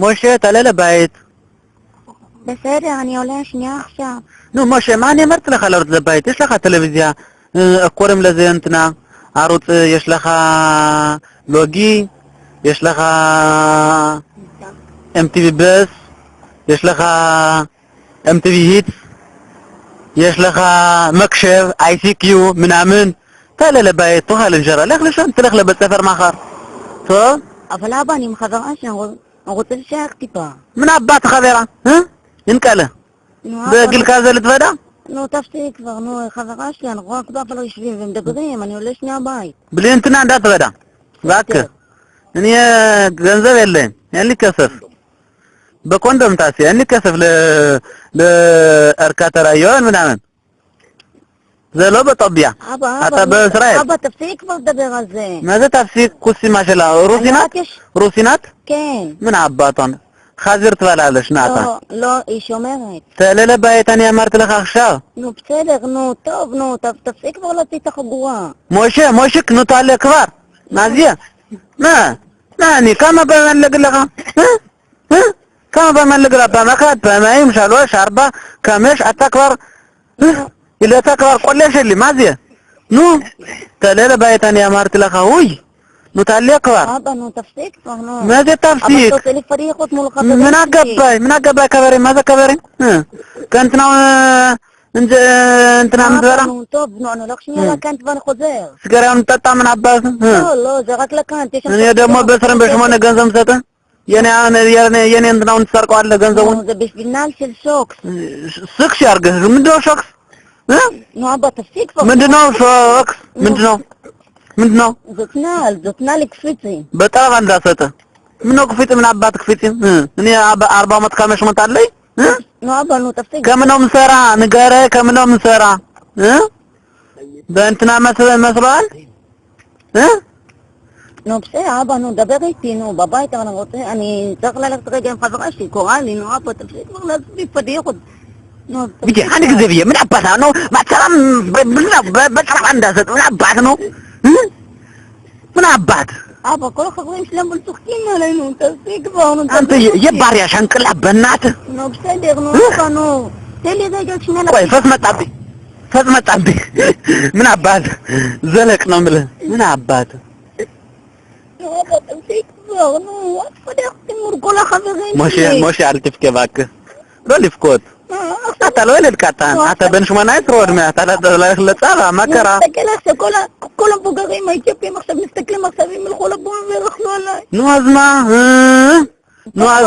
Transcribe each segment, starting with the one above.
משה, תעלה לבית. בסדר, אני עולה שנייה עכשיו. נו, משה, מה אני אמרתי לך לעלות לבית? יש לך טלוויזיה, קוראים לזה אנטנה, ערוץ, יש לך לוגי, יש לך MTV בס, יש לך MTV היטס, יש לך מקשב, ICQ, מנאמן. תעלה לבית, תאכל אנג'רה, לך לשם, תלך לבית ספר מחר. טוב? אבל אבא, אני עם חברה שלי, אני רוצה לשייך טיפה. ምን አባት חברה? እንቀለ በግል ካዘ ልትበዳ? נו, תפסיק כבר, נו, חברה שלי, אנחנו רק באפה לא יושבים ומדברים, אני עולה שנייה הבית. בלי እንትና እንዳትበዳ እባክህ። እኔ ገንዘብ የለኝም፣ אין לי כסף. በኮንዶም ታሲ אין לי כסף ለእርካታ ራዮን ምናምን. זה לא בטוביה. אתה בישראל. אבא, תפסיק כבר לדבר על זה. מה זה תפסיק? כוסימה שלה רוסינת? רוסינת? כן. ምን አባቷን חזיר ትበላለሽ ናታ? לא, היא שומרת. תעלה לבית, אני אמרתי לך עכשיו. נו, בסדר, נו, טוב, נו, תפסיק כבר להוציא את החגורה. משה, נו תעלה כבר. מה זה? מה אני, כמה פעמים אני אגיד לך? כמה פעמים אני אגיד לך? פעם אחת, פעמיים, 3, 4, 5, אתה כבר... אתה כבר קולה שלי, מה זה? נו, תעלה לבית, אני אמרתי לך, אוי. נו תעלה כבר. אבא, נו תפסיק כבר, נו. מה זה תפסיק? אבל אתה רוצה לפריחות מול חברים שלי. ምን አገባይ ከበሬ? מה זה ከበሬ? ከእንትናው እንትና ምትበላ? נו, טוב, נו, אני הולך שנייה לקנט ואני חוזר. ስገራውን ጠጣ ምን አባት? לא, זה רק לקנט. እኔ ደግሞ በስርም በሽሞነ ገንዘብ ሰጠ? የኔ እንትናውን ትሰርቀዋለህ ገንዘቡን? זה בשביל נעל של שוקס. ስክሽ ያርገህ። ምንድነው ሾክስ? נו, אבא, תפסיק כבר. ምንድነው ሾክስ? ምንድነው? זאת נעל לקפיצים. በጣም እንዳሰጠ ምነው ክፊት? ምን አባት ክፊትም? እኔ 40 ዓመት ከመሽመት አለኝ? נו, אבא, נו תפסיק. ከምነው ምሰራ? ንገረኝ፣ ከምነው ምሰራ? በእንትና መስሏል? נו, בסדר, אבא, נו, דבר איתי, נו, בבית, אבל אני צריך ללכת רגע עם חברה שלי, קורא לי, נו, אבא, תפסיק כבר להסביב פדיחות. بيجي أنا كذا بيه من أبات أنا ما ترام بترام عندها من أبات أنا من أبات أبا كل خبرين شلون بلسخين علينا تسيق بانو أنت يبار يا شنكل أبنات نو بصدق نو أبا نو تلي ذاك شنو كويس فاز ما تعبي من أبات زلك نمله من أبات نو أبا تسيق بانو أفضل تمر كل خبرين ماشي على تفكي باك לא לבכות. אתה לא ילד קטן, אתה בן 18 עוד מעט, אתה הולך לצבא, מה קרה? נסתכל עכשיו, כל המבוגרים האתיופים עכשיו מסתכלים עכשיו, הם ילכו לבון וירחלו עליי. נו אז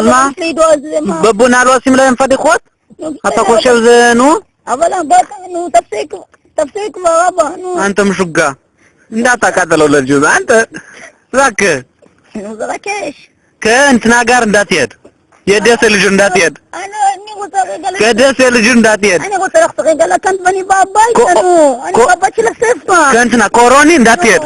מה? בבונה לא עושים להם פדיחות? אתה חושב זה נו? אבל אבא, נו תפסיק כבר אבא, נו. אתה משוגע. እንዳታቃጥሎ ልጅ አንተ እባክህ נו זה רק אש. כן, תናገር እንዳትሄድ የደሴ ልጅ እንዳትሄድ ከደሴ ልጅ እንዳትሄድ אני רוצה לחזור רגע לקנט ואני בבית, אני בבית של הספר ከእንትና ኮሮኒ እንዳትሄድ